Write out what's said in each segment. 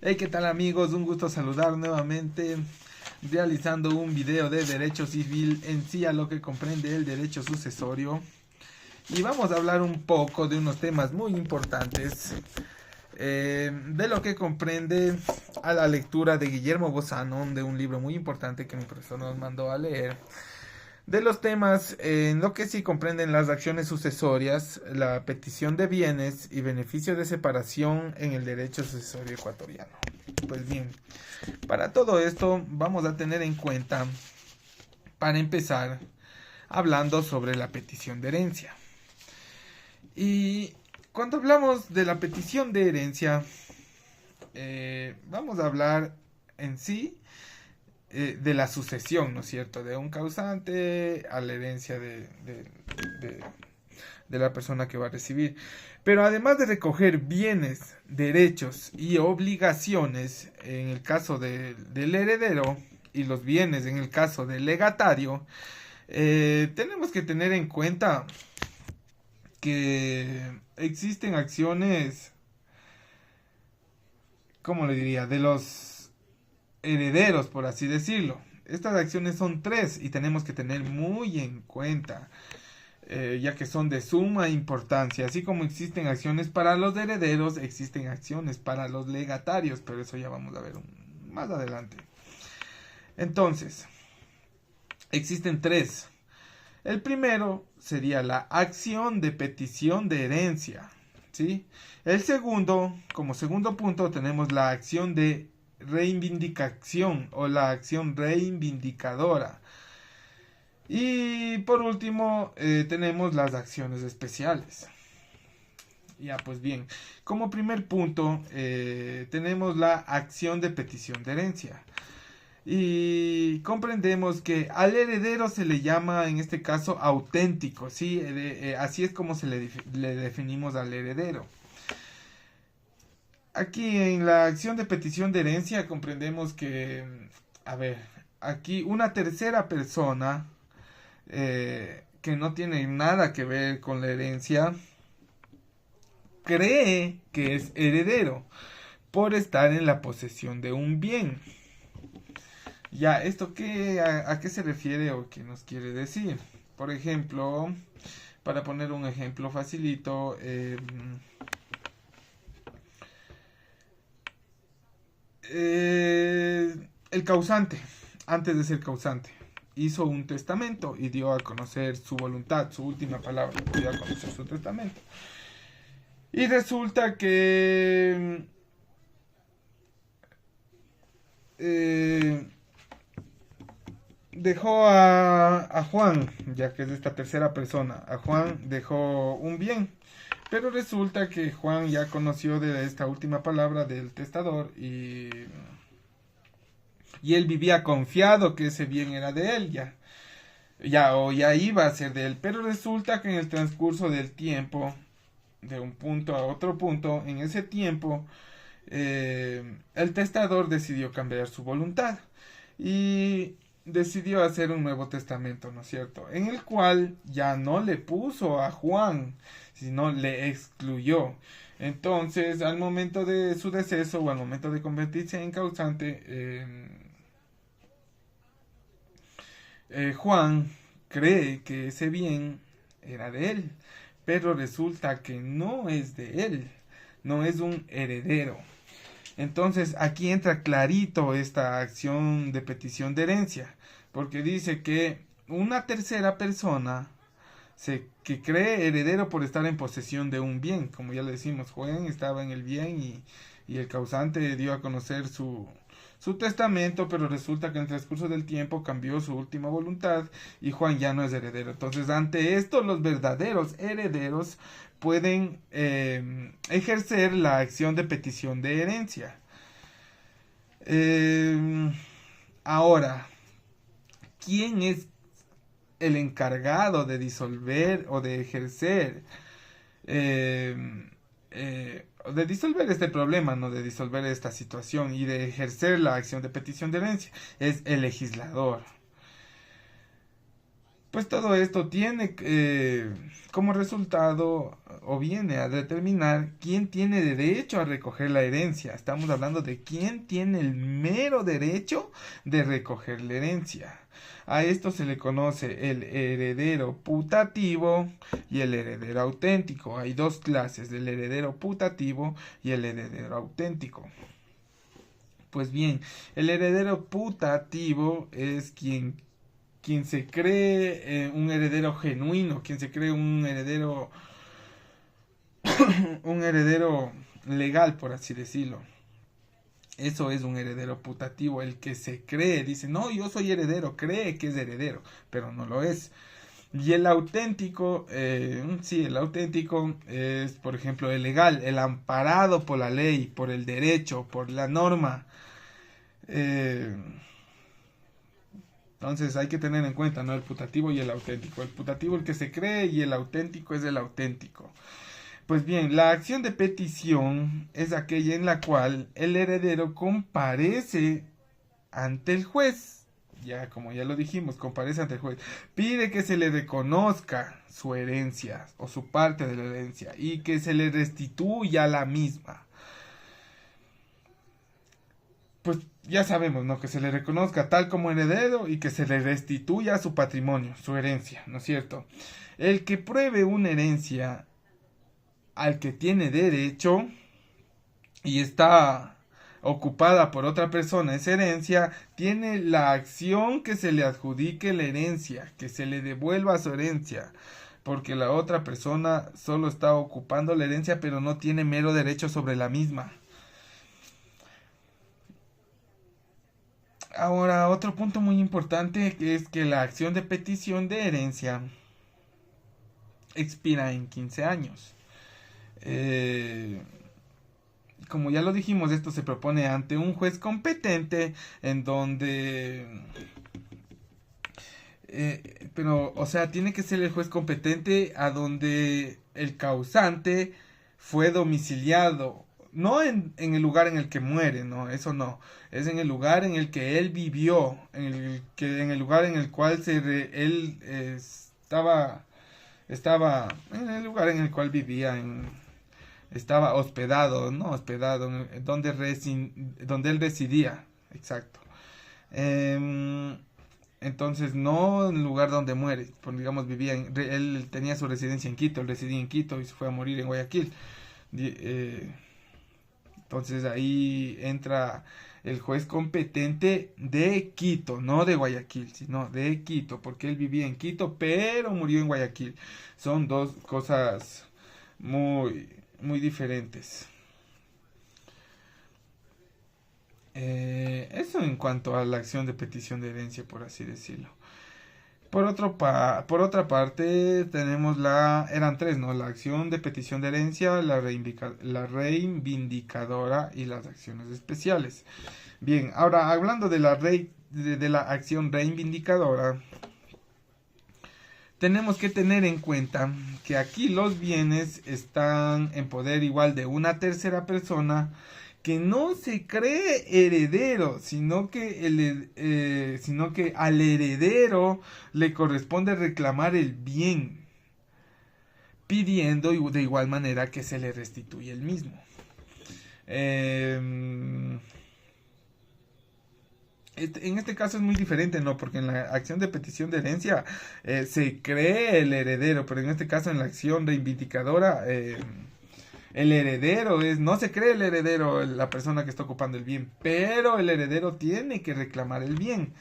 Hey, ¿qué tal amigos? Un gusto saludar nuevamente realizando un video de derecho civil en sí a lo que comprende el derecho sucesorio. Y vamos a hablar un poco de unos temas muy importantes de lo que comprende a la lectura de Guillermo Bozano, de un libro muy importante que mi profesor nos mandó a leer. De los temas en lo que sí comprenden las acciones sucesorias, la petición de bienes y beneficio de separación en el derecho sucesorio ecuatoriano. Pues bien, para todo esto vamos a tener en cuenta, para empezar, hablando sobre la petición de herencia. Y cuando hablamos de la petición de herencia, vamos a hablar en sí de la sucesión, ¿no es cierto? De un causante a la herencia de, de la persona que va a recibir. Pero además de recoger bienes, derechos y obligaciones en el caso del heredero y los bienes en el caso del legatario, tenemos que tener en cuenta que existen acciones, ¿cómo le diría?, de los herederos, por así decirlo. Estas acciones son tres y tenemos que tener muy en cuenta, ya que son de suma importancia. Así como existen acciones para los herederos, existen acciones para los legatarios, pero eso ya vamos a ver más adelante. Entonces, existen tres. El primero sería la acción de petición de herencia, ¿sí? El segundo, como segundo punto, tenemos la acción de reivindicación o la acción reivindicadora. Y por último, tenemos las acciones especiales. Ya, pues bien, como primer punto, tenemos la acción de petición de herencia. Y comprendemos que al heredero se le llama en este caso auténtico, ¿sí? Así es como le definimos al heredero. Aquí en la acción de petición de herencia comprendemos que, a ver, aquí una tercera persona que no tiene nada que ver con la herencia cree que es heredero por estar en la posesión de un bien. Ya, ¿esto a qué se refiere o qué nos quiere decir? Por ejemplo, para poner un ejemplo facilito, el causante, antes de ser causante, hizo un testamento y dio a conocer su voluntad, su última palabra, dio a conocer su testamento. Y resulta que dejó a Juan, ya que es esta tercera persona, a Juan dejó un bien. Pero resulta que Juan ya conoció de esta última palabra del testador y él vivía confiado que ese bien era de él ya iba a ser de él. Pero resulta que en el transcurso del tiempo, de un punto a otro punto, en ese tiempo, el testador decidió cambiar su voluntad y decidió hacer un nuevo testamento, ¿no es cierto? En el cual ya no le puso a Juan, sino le excluyó. Entonces, al momento de su deceso o al momento de convertirse en causante, Juan cree que ese bien era de él, pero resulta que no es de él, no es un heredero. Entonces aquí entra clarito esta acción de petición de herencia, porque dice que una tercera persona que cree heredero por estar en posesión de un bien, como ya le decimos, Juan estaba en el bien y el causante dio a conocer su testamento, pero resulta que en el transcurso del tiempo cambió su última voluntad y Juan ya no es heredero. Entonces, ante esto, los verdaderos herederos pueden ejercer la acción de petición de herencia. Eh, Ahora, ¿quién es el encargado de disolver o de ejercer eh, de disolver este problema, no de disolver esta situación y de ejercer la acción de petición de herencia? Es el legislador. Pues todo esto tiene como resultado o viene a determinar quién tiene derecho a recoger la herencia. Estamos hablando de quién tiene el mero derecho de recoger la herencia. A esto se le conoce el heredero putativo y el heredero auténtico. Hay dos clases, el heredero putativo y el heredero auténtico. Pues bien, el heredero putativo es quien se cree un heredero genuino, quien se cree un heredero legal, por así decirlo. Eso es un heredero putativo, el que se cree, dice, no, yo soy heredero, cree que es heredero, pero no lo es. Y el auténtico, sí, el auténtico es, por ejemplo, el legal, el amparado por la ley, por el derecho, por la norma. Eh, entonces hay que tener en cuenta, ¿no? El putativo y el auténtico. El putativo el que se cree y el auténtico es el auténtico. Pues bien, la acción de petición es aquella en la cual el heredero comparece ante el juez. Ya, como ya lo dijimos, comparece ante el juez. Pide que se le reconozca su herencia o su parte de la herencia y que se le restituya la misma. Pues ya sabemos, ¿no? Que se le reconozca tal como heredero y que se le restituya su patrimonio, su herencia, ¿no es cierto? El que pruebe una herencia al que tiene derecho y está ocupada por otra persona esa herencia, tiene la acción que se le adjudique la herencia, que se le devuelva su herencia, porque la otra persona solo está ocupando la herencia pero no tiene mero derecho sobre la misma. Ahora, otro punto muy importante es que la acción de petición de herencia expira en 15 años. Eh, como ya lo dijimos, esto se propone ante un juez competente en donde... pero, o sea, tiene que ser el juez competente a donde el causante fue domiciliado. No en el lugar en el que muere, no, eso no. Es en el lugar en el que él vivió, en el lugar en el cual él estaba, en el lugar en el cual vivía, estaba hospedado, no hospedado, donde él residía, exacto. Em, entonces, no en el lugar donde muere, porque digamos él tenía su residencia en Quito, él residía en Quito y se fue a morir en Guayaquil. Entonces ahí entra el juez competente de Quito, no de Guayaquil, sino de Quito, porque él vivía en Quito, pero murió en Guayaquil. Son dos cosas muy, muy diferentes. Eso en cuanto a la acción de petición de herencia, por así decirlo. Por otra parte, tenemos eran tres, ¿no? La acción de petición de herencia, la reivindicadora y las acciones especiales. Bien, ahora hablando de de la acción reivindicadora, tenemos que tener en cuenta que aquí los bienes están en poder igual de una tercera persona que no se cree heredero, sino que al heredero le corresponde reclamar el bien, pidiendo de igual manera que se le restituya el mismo. En este caso es muy diferente, ¿no? Porque en la acción de petición de herencia se cree el heredero, pero en este caso en la acción reivindicadora el heredero no se cree el heredero, la persona que está ocupando el bien, pero el heredero tiene que reclamar el bien.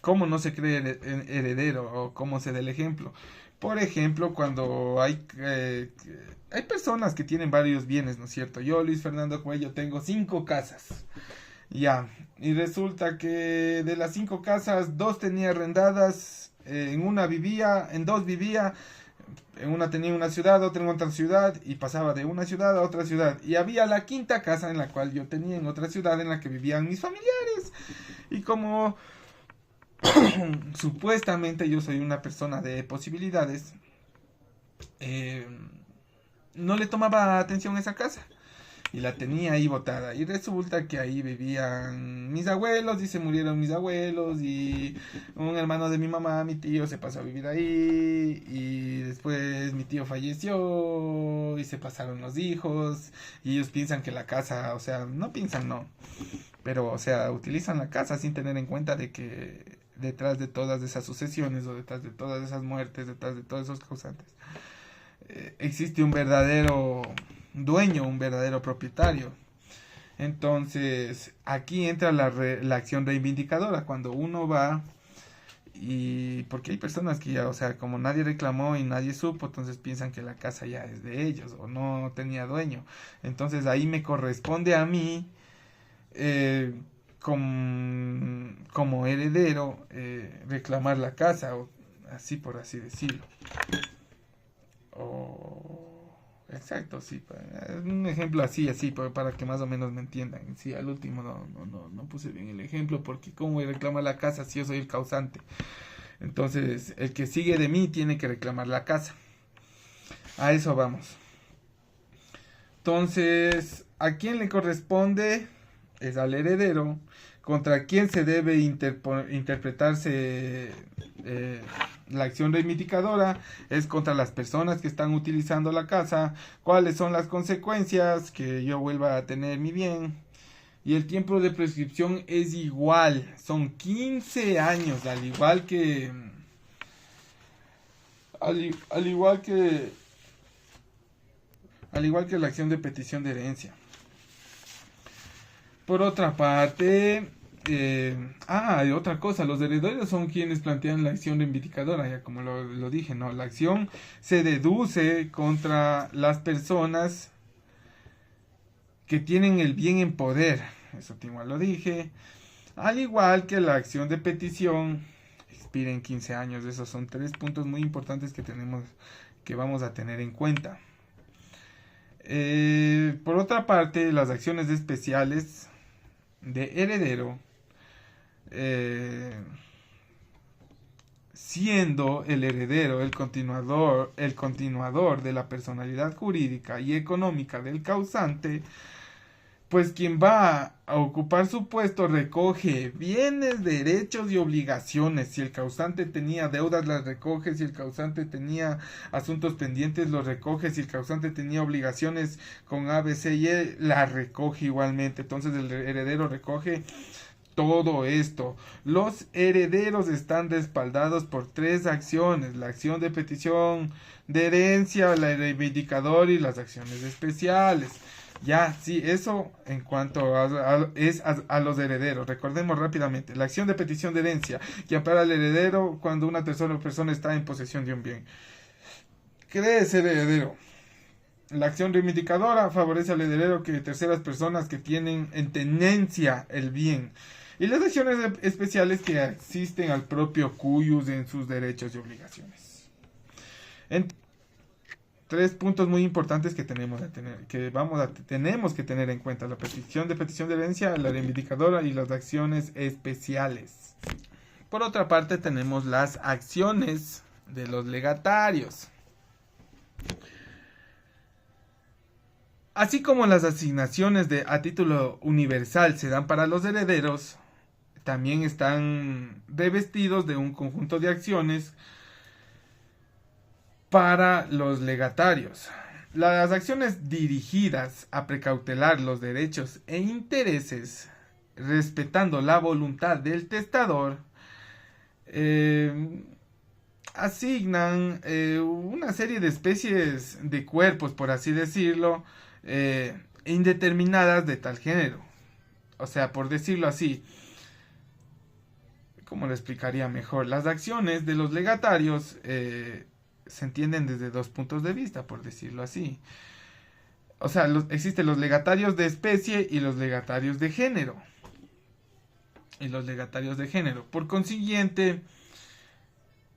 ¿Cómo no se cree el heredero? ¿O cómo se da el ejemplo? Por ejemplo, cuando hay personas que tienen varios bienes, ¿no es cierto? Yo, Luis Fernando Cuello, tengo 5 casas. Ya, y resulta que de las 5 casas, 2 tenía arrendadas, en una vivía, en 2 vivía, en una tenía una ciudad, otra en otra ciudad, y pasaba de una ciudad a otra ciudad. Y había la quinta casa en la cual yo tenía en otra ciudad en la que vivían mis familiares. Y como supuestamente yo soy una persona de posibilidades, no le tomaba atención a esa casa. y la tenía ahí botada. Y resulta que ahí vivían mis abuelos y se murieron mis abuelos y un hermano de mi mamá, mi tío, se pasó a vivir ahí y después mi tío falleció y se pasaron los hijos y ellos piensan que la casa, o sea, no piensan, no, pero o sea, utilizan la casa sin tener en cuenta de que detrás de todas esas sucesiones o detrás de todas esas muertes, detrás de todos esos causantes, existe un verdadero dueño, un verdadero propietario. Entonces, aquí entra la acción reivindicadora, cuando uno va y porque hay personas que ya, o sea, como nadie reclamó y nadie supo, entonces piensan que la casa ya es de ellos o no tenía dueño. Entonces ahí me corresponde a mí, eh, como heredero, reclamar la casa, o así por así decirlo. O exacto, sí, un ejemplo así, así, para que más o menos me entiendan. Sí, al último no puse bien el ejemplo, porque cómo reclama la casa si yo soy el causante. Entonces, el que sigue de mí tiene que reclamar la casa. A eso vamos. Entonces, ¿a quién le corresponde? Es al heredero. ¿Contra quién se debe interpretarse eh, la acción reivindicadora? Es contra las personas que están utilizando la casa. ¿Cuáles son las consecuencias? Que yo vuelva a tener mi bien. Y el tiempo de prescripción es igual. Son 15 años, al igual que la acción de petición de herencia. Por otra parte, hay otra cosa, los herederos son quienes plantean la acción reivindicadora, ya como lo dije, ¿no? La acción se deduce contra las personas que tienen el bien en poder, eso igual lo dije, al igual que la acción de petición expira en 15 años. Esos son 3 puntos muy importantes que vamos a tener en cuenta. Por otra parte, las acciones especiales de heredero, siendo el heredero el continuador de la personalidad jurídica y económica del causante, pues quien va a ocupar su puesto recoge bienes, derechos y obligaciones. Si el causante tenía deudas, las recoge. Si el causante tenía asuntos pendientes, los recoge. Si el causante tenía obligaciones con A, B, C y E, las recoge igualmente. Entonces el heredero recoge todo esto. Los herederos están respaldados por 3 acciones: la acción de petición de herencia, la reivindicadora y las acciones especiales. Ya, sí, eso en cuanto a los herederos. Recordemos rápidamente: la acción de petición de herencia, que ampara al heredero cuando una tercera persona está en posesión de un bien. ¿Cree ser heredero? La acción reivindicadora favorece al heredero que terceras personas que tienen en tenencia el bien. Y las acciones especiales que asisten al propio cuyus en sus derechos y obligaciones. 3 puntos muy importantes que tenemos que tener en cuenta: la petición de herencia, la reivindicadora y las acciones especiales. Por otra parte, tenemos las acciones de los legatarios. Así como las asignaciones a título universal se dan para los herederos, también están revestidos de un conjunto de acciones para los legatarios. Las acciones dirigidas a precautelar los derechos e intereses, respetando la voluntad del testador, asignan una serie de especies de cuerpos, por así decirlo, indeterminadas de tal género. O sea, por decirlo así, ¿cómo lo explicaría mejor? Las acciones de los legatarios se entienden desde 2 puntos de vista, por decirlo así. O sea, existen los legatarios de especie y los legatarios de género. Por consiguiente,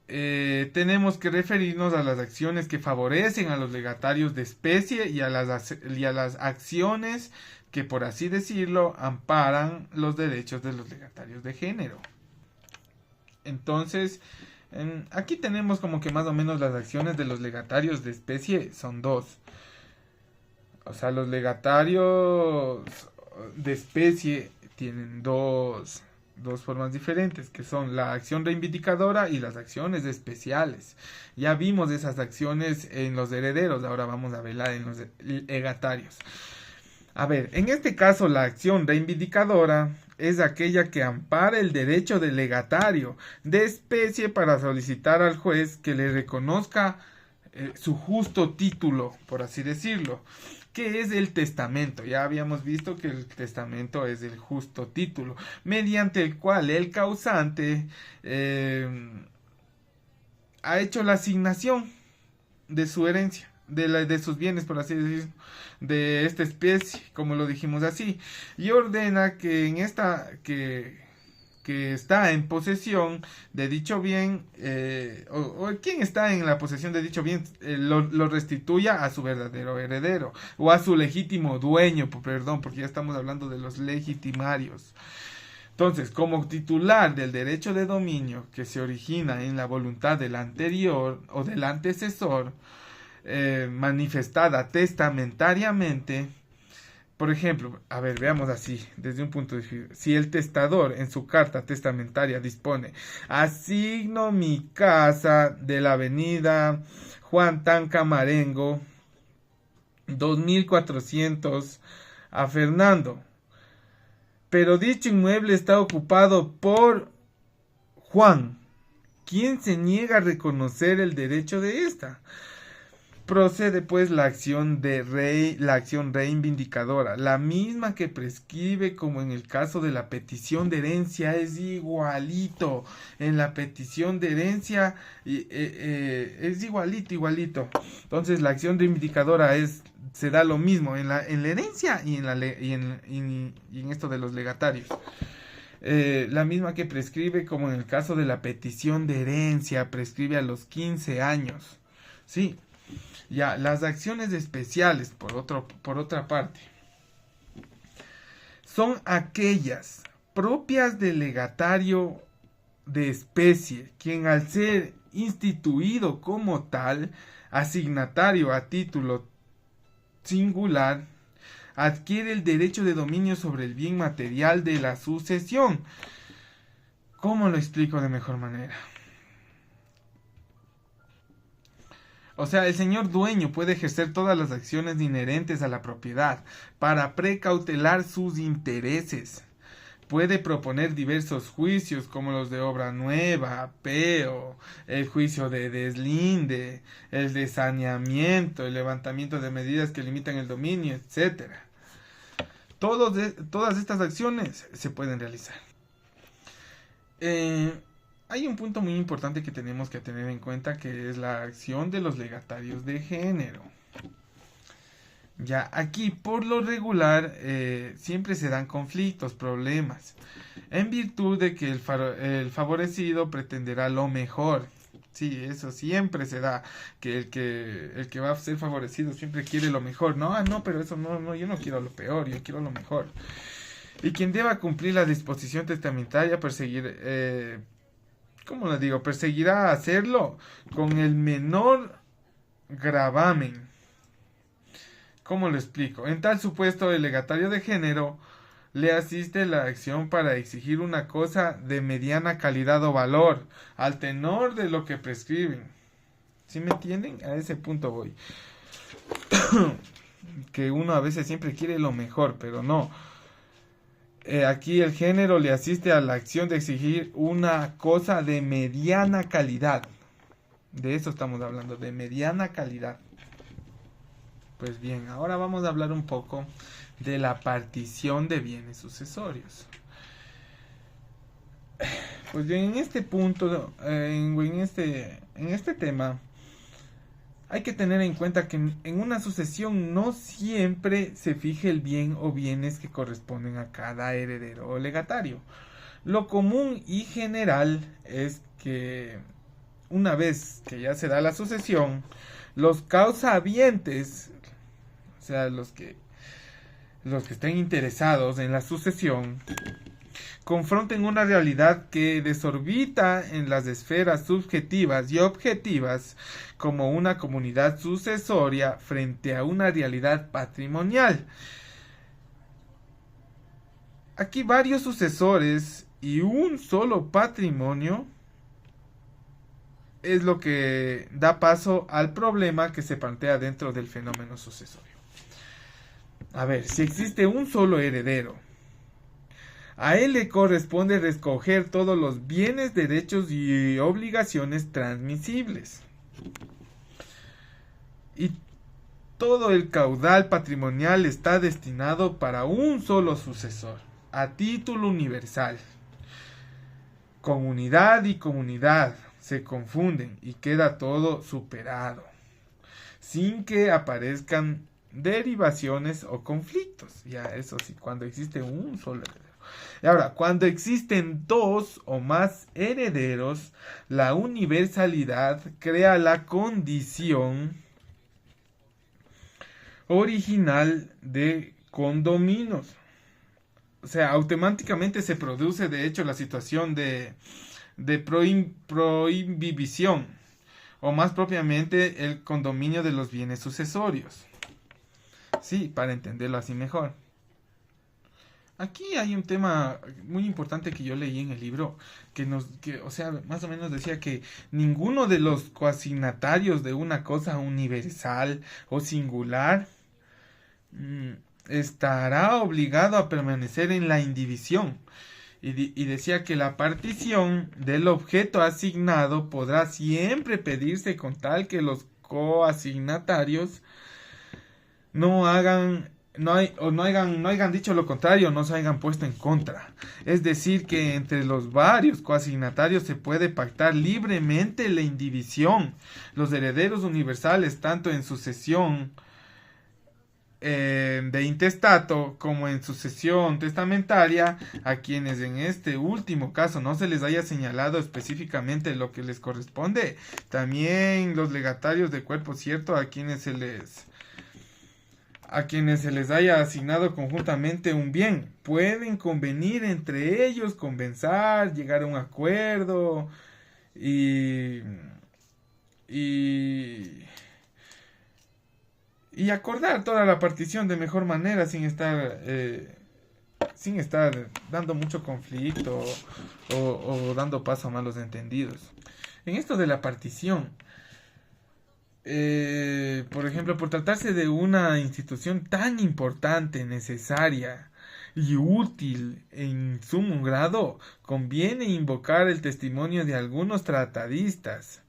tenemos que referirnos a las acciones que favorecen a los legatarios de especie y a las acciones que, por así decirlo, amparan los derechos de los legatarios de género. Entonces, aquí tenemos como que más o menos las acciones de los legatarios de especie son 2. O sea, los legatarios de especie tienen dos formas diferentes, que son la acción reivindicadora y las acciones especiales. Ya vimos esas acciones en los herederos, ahora vamos a verla en los legatarios. A ver, en este caso la acción reivindicadora es aquella que ampara el derecho del legatario de especie para solicitar al juez que le reconozca su justo título, por así decirlo, que es el testamento. Ya habíamos visto que el testamento es el justo título, mediante el cual el causante ha hecho la asignación de su herencia, de sus bienes, por así decirlo, de esta especie, como lo dijimos así, y ordena que en esta que está en posesión de dicho bien, o quien está en la posesión de dicho bien, lo restituya a su verdadero heredero, o a su legítimo dueño, perdón, porque ya estamos hablando de los legitimarios. Entonces, como titular del derecho de dominio que se origina en la voluntad del anterior o del antecesor, manifestada testamentariamente. Por ejemplo, a ver, veamos así, desde un punto de vista. Si el testador en su carta testamentaria dispone: asigno mi casa de la avenida Juan Tanca Marengo 2400 a Fernando, pero dicho inmueble está ocupado por Juan, ¿quién se niega a reconocer el derecho de esta? Procede pues la acción reivindicadora, la misma que prescribe como en el caso de la petición de herencia. Es igualito. En la petición de herencia es igualito. Entonces la acción reivindicadora se da lo mismo en la herencia y en esto de los legatarios. La misma que prescribe como en el caso de la petición de herencia, prescribe a los 15 años. Sí. Ya, las acciones especiales, por otra parte, son aquellas propias del legatario de especie, quien al ser instituido como tal, asignatario a título singular, adquiere el derecho de dominio sobre el bien material de la sucesión. ¿Cómo lo explico de mejor manera? O sea, el señor dueño puede ejercer todas las acciones inherentes a la propiedad para precautelar sus intereses. Puede proponer diversos juicios como los de obra nueva, apeo, el juicio de deslinde, el de saneamiento, el levantamiento de medidas que limitan el dominio, etc. Todas estas acciones se pueden realizar. Hay un punto muy importante que tenemos que tener en cuenta, que es la acción de los legatarios de género. Ya, aquí por lo regular siempre se dan conflictos, problemas, en virtud de que el favorecido pretenderá lo mejor. Sí, eso siempre se da, que el que va a ser favorecido siempre quiere lo mejor. No, pero eso no, yo no quiero lo peor, yo quiero lo mejor. Y quien deba cumplir la disposición testamentaria perseguirá hacerlo con el menor gravamen. ¿Cómo lo explico? En tal supuesto, el legatario de género le asiste la acción para exigir una cosa de mediana calidad o valor, al tenor de lo que prescriben. ¿Sí me entienden? A ese punto voy. Que uno a veces siempre quiere lo mejor, pero no. Aquí el género le asiste a la acción de exigir una cosa de mediana calidad. De eso estamos hablando, de mediana calidad. Pues bien, ahora vamos a hablar un poco de la partición de bienes sucesorios. Pues bien, en este punto, en este tema, hay que tener en cuenta que en una sucesión no siempre se fije el bien o bienes que corresponden a cada heredero o legatario. Lo común y general es que una vez que ya se da la sucesión, los causahabientes, o sea, los que estén interesados en la sucesión, confronten una realidad que desorbita en las esferas subjetivas y objetivas como una comunidad sucesoria frente a una realidad patrimonial. Aquí varios sucesores y un solo patrimonio es lo que da paso al problema que se plantea dentro del fenómeno sucesorio. A ver, si existe un solo heredero, a él le corresponde recoger todos los bienes, derechos y obligaciones transmisibles. Y todo el caudal patrimonial está destinado para un solo sucesor, a título universal. Comunidad y comunidad se confunden y queda todo superado, sin que aparezcan derivaciones o conflictos. Ya, eso sí, cuando existe un solo heredero. Y ahora, cuando existen dos o más herederos, la universalidad crea la condición original de condóminos. O sea, automáticamente se produce, de hecho, la situación de prohibición, o más propiamente el condominio de los bienes sucesorios. Sí, para entenderlo así mejor. Aquí hay un tema muy importante que yo leí en el libro, o sea, más o menos decía que ninguno de los coasignatarios de una cosa universal o singular estará obligado a permanecer en la indivisión. Y decía que la partición del objeto asignado podrá siempre pedirse con tal que los coasignatarios no hayan dicho lo contrario, no se hayan puesto en contra. Es decir, que entre los varios coasignatarios se puede pactar libremente la indivisión. Los herederos universales, tanto en sucesión de intestato como en sucesión testamentaria, a quienes en este último caso no se les haya señalado específicamente lo que les corresponde, también los legatarios de cuerpo cierto a quienes se les haya asignado conjuntamente un bien, pueden convenir entre ellos, convencer, llegar a un acuerdo y acordar toda la partición de mejor manera sin estar dando mucho conflicto o dando paso a malos entendidos. En esto de la partición, por ejemplo, por tratarse de una institución tan importante, necesaria y útil en sumo grado, conviene invocar el testimonio de algunos tratadistas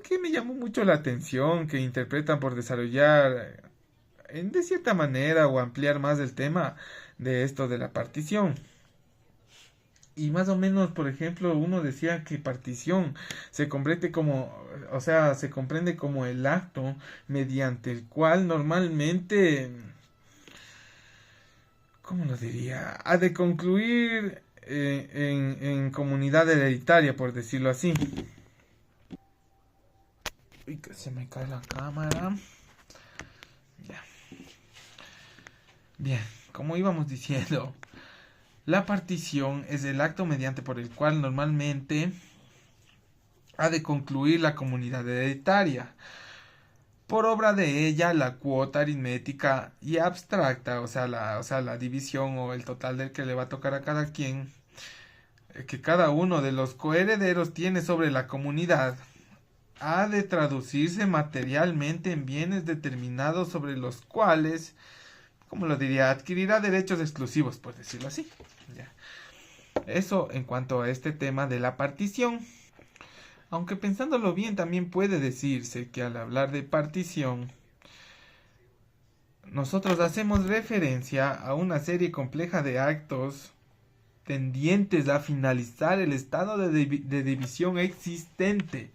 que me llamó mucho la atención, que interpretan por desarrollar de cierta manera o ampliar más el tema de esto de la partición. Y más o menos, por ejemplo, uno decía que partición se comprende como el acto mediante el cual normalmente, ¿cómo lo diría? Ha de concluir en comunidad hereditaria, por decirlo así. Uy, que se me cae la cámara. Ya. Bien, como íbamos diciendo, la partición es el acto mediante por el cual normalmente ha de concluir la comunidad hereditaria. Por obra de ella, la cuota aritmética y abstracta, o sea, la división o el total del que le va a tocar a cada quien, que cada uno de los coherederos tiene sobre la comunidad, ha de traducirse materialmente en bienes determinados sobre los cuales, ¿cómo lo diría?, adquirirá derechos exclusivos, por decirlo así. Ya. Eso en cuanto a este tema de la partición. Aunque pensándolo bien, también puede decirse que al hablar de partición, nosotros hacemos referencia a una serie compleja de actos tendientes a finalizar el estado de división existente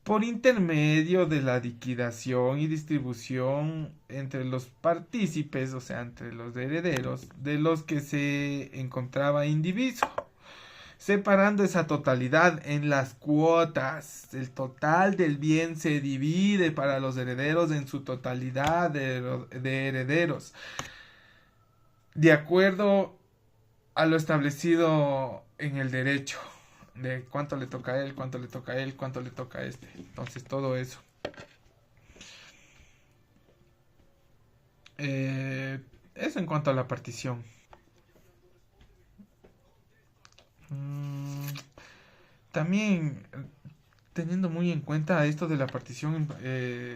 por intermedio de la liquidación y distribución entre los partícipes, o sea, entre los herederos, de los que se encontraba indiviso, separando esa totalidad en las cuotas. El total del bien se divide para los herederos en su totalidad de herederos. de acuerdo a lo establecido en el derecho, de cuánto le toca a él, cuánto le toca a él, cuánto le toca a este. Entonces todo eso. Eso en cuanto a la partición. Mm, También teniendo muy en cuenta esto de la partición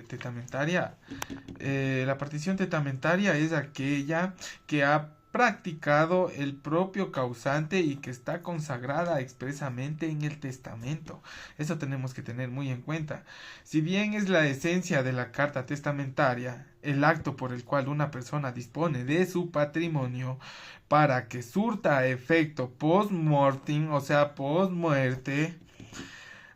testamentaria, la partición testamentaria es aquella que ha practicado el propio causante y que está consagrada expresamente en el testamento. Eso tenemos que tener muy en cuenta. Si bien es la esencia de la carta testamentaria, el acto por el cual una persona dispone de su patrimonio para que surta efecto post-mortem, o sea, post-muerte,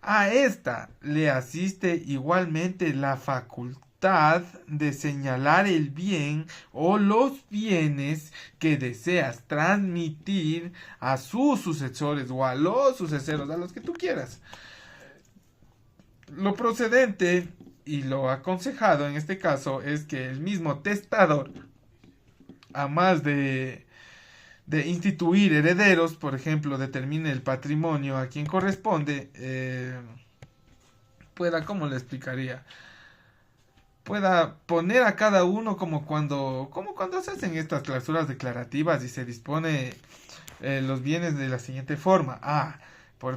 a esta le asiste igualmente la facultad de señalar el bien o los bienes que deseas transmitir a sus sucesores o a los sucesores, a los que tú quieras. Lo procedente y lo aconsejado en este caso es que el mismo testador, a más de instituir herederos, por ejemplo, determine el patrimonio a quien corresponde, pueda, ¿cómo le explicaría? Pueda poner a cada uno como cuando se hacen estas clausuras declarativas y se dispone los bienes de la siguiente forma.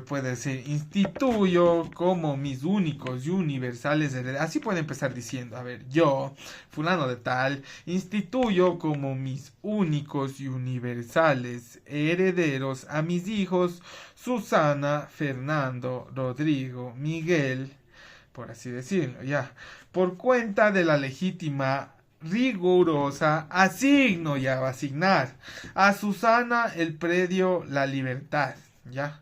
Puede ser, instituyo como mis únicos y universales herederos. Así puede empezar diciendo, a ver, yo, fulano de tal, instituyo como mis únicos y universales herederos a mis hijos Susana, Fernando, Rodrigo, Miguel, por así decirlo, ya, por cuenta de la legítima rigurosa asigno, ya va a asignar a Susana el predio La Libertad, ya,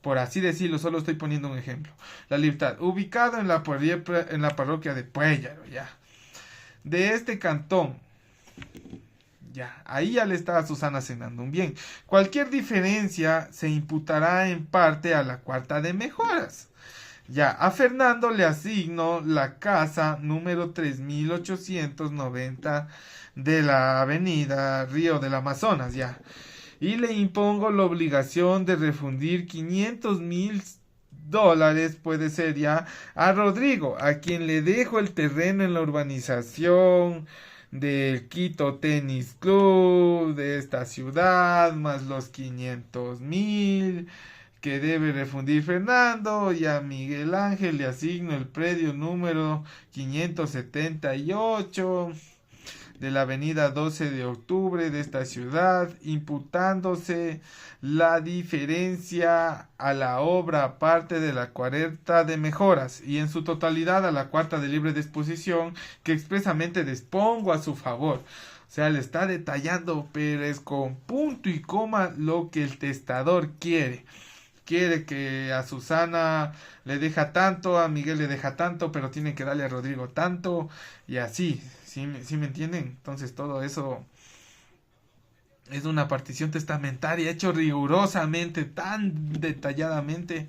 por así decirlo, solo estoy poniendo un ejemplo. La Libertad, ubicado en la parroquia de Puellaro, ya, de este cantón, ya, ahí ya le está a Susana asignando un bien. Cualquier diferencia se imputará en parte a la cuarta de mejoras. Ya, a Fernando le asigno la casa número 3890 de la avenida Río del Amazonas, ya. Y le impongo la obligación de refundir 500,000 dólares, puede ser ya, a Rodrigo, a quien le dejo el terreno en la urbanización del Quito Tenis Club de esta ciudad, más los 500,000 que debe refundir Fernando, y a Miguel Ángel le asigno el predio número 578 de la avenida 12 de octubre de esta ciudad, imputándose la diferencia a la obra aparte de la cuarta de mejoras y en su totalidad a la cuarta de libre disposición que expresamente dispongo a su favor. O sea, le está detallando, pero es con punto y coma lo que el testador quiere. Quiere que a Susana le deja tanto, a Miguel le deja tanto, pero tiene que darle a Rodrigo tanto, y así, ¿sí me entienden? Entonces todo eso es una partición testamentaria hecho rigurosamente, tan detalladamente,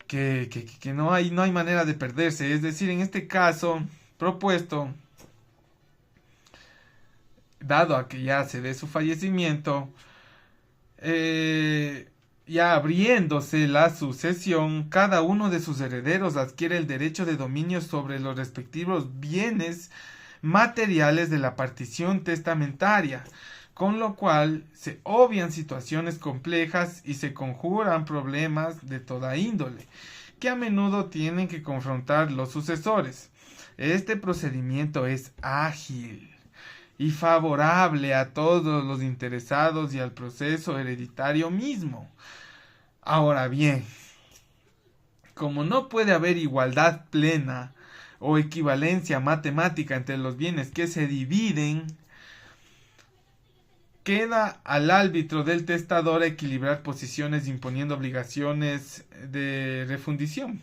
que no hay manera de perderse. Es decir, en este caso propuesto, dado a que ya se dé su fallecimiento, ya abriéndose la sucesión, cada uno de sus herederos adquiere el derecho de dominio sobre los respectivos bienes materiales de la partición testamentaria, con lo cual se obvian situaciones complejas y se conjuran problemas de toda índole, que a menudo tienen que confrontar los sucesores. Este procedimiento es ágil y favorable a todos los interesados y al proceso hereditario mismo. Ahora bien, como no puede haber igualdad plena o equivalencia matemática entre los bienes que se dividen, queda al árbitro del testador equilibrar posiciones imponiendo obligaciones de refundición,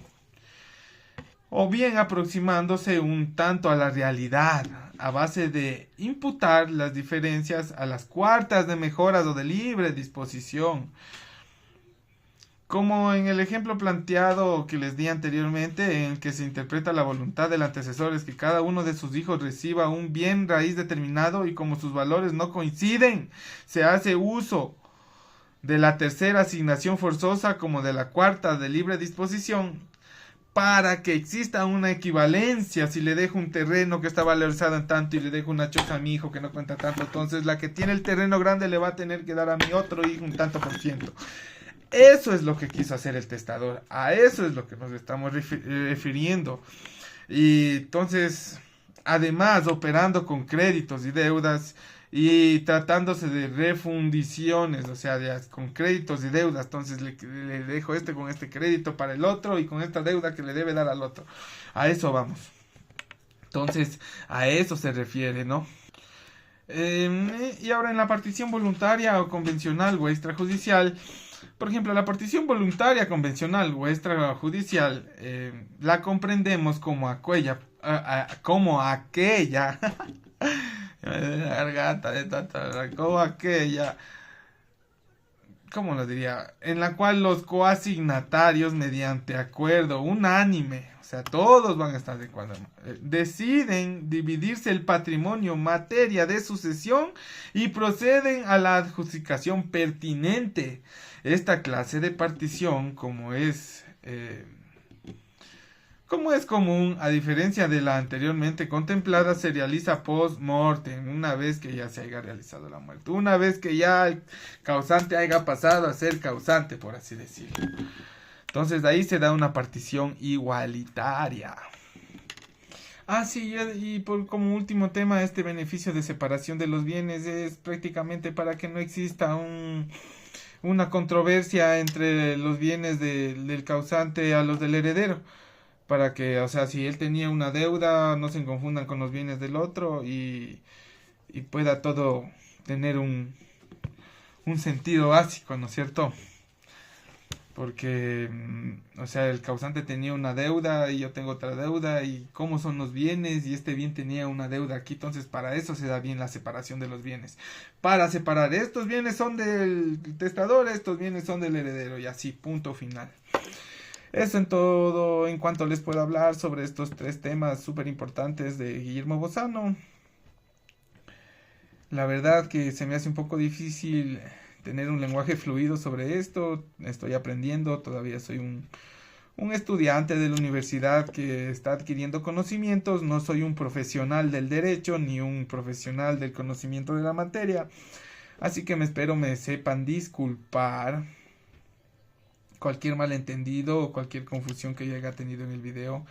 o bien aproximándose un tanto a la realidad, a base de imputar las diferencias a las cuartas de mejoras o de libre disposición, Como en el ejemplo planteado que les di anteriormente, en que se interpreta la voluntad del antecesor es que cada uno de sus hijos reciba un bien raíz determinado y como sus valores no coinciden, se hace uso de la tercera asignación forzosa como de la cuarta de libre disposición para que exista una equivalencia. Si le dejo un terreno que está valorizado en tanto y le dejo una choza a mi hijo que no cuenta tanto, entonces la que tiene el terreno grande le va a tener que dar a mi otro hijo un tanto por ciento. Eso es lo que quiso hacer el testador, a eso es lo que nos estamos refiriendo. Y entonces, además, operando con créditos y deudas y tratándose de refundiciones, o sea, con créditos y deudas, entonces le dejo este con este crédito para el otro y con esta deuda que le debe dar al otro. A eso vamos. Entonces, a eso se refiere, ¿no? Y ahora en la partición voluntaria o convencional o extrajudicial, por ejemplo, la partición voluntaria convencional o extrajudicial la comprendemos como aquella, como aquella, la garganta de tata, como aquella, ¿cómo lo diría? En la cual los coasignatarios, mediante acuerdo unánime, o sea, todos van a estar de acuerdo, deciden dividirse el patrimonio materia de sucesión y proceden a la adjudicación pertinente. Esta clase de partición, como es común, a diferencia de la anteriormente contemplada, se realiza post-mortem, una vez que ya se haya realizado la muerte, una vez que ya el causante haya pasado a ser causante, por así decirlo. Entonces de ahí se da una partición igualitaria. Ah, sí, y como último tema, este beneficio de separación de los bienes es prácticamente para que no exista una controversia entre los bienes del causante a los del heredero. Para que, o sea, si él tenía una deuda, no se confundan con los bienes del otro y pueda todo tener un sentido básico, ¿no es cierto? Porque, o sea, el causante tenía una deuda y yo tengo otra deuda y cómo son los bienes y este bien tenía una deuda aquí, entonces para eso se da bien la separación de los bienes. Para separar, estos bienes son del testador, estos bienes son del heredero y así, punto final. Eso en todo en cuanto les puedo hablar sobre estos tres temas súper importantes de Guillermo Bozano. La verdad que se me hace un poco difícil tener un lenguaje fluido sobre esto. Estoy aprendiendo, todavía soy un estudiante de la universidad que está adquiriendo conocimientos. No soy un profesional del derecho ni un profesional del conocimiento de la materia. Así que me sepan disculpar cualquier malentendido o cualquier confusión que yo haya tenido en el video.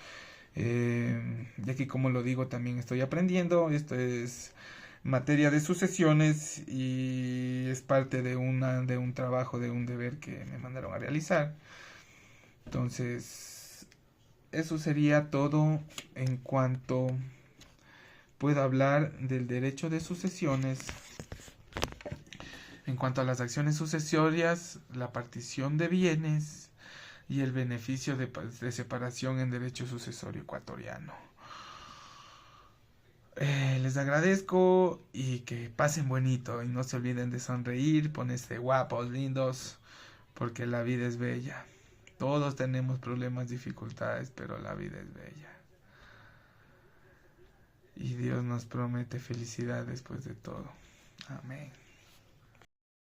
Ya que como lo digo también estoy aprendiendo. Esto es materia de sucesiones y es parte de un trabajo, de un deber que me mandaron a realizar. Entonces, eso sería todo en cuanto puedo hablar del derecho de sucesiones. En cuanto a las acciones sucesorias, la partición de bienes y el beneficio de separación en derecho sucesorio ecuatoriano. Les agradezco y que pasen bonito y no se olviden de sonreír, ponerse guapos, lindos, porque la vida es bella. Todos tenemos problemas, dificultades, pero la vida es bella. Y Dios nos promete felicidad después de todo. Amén.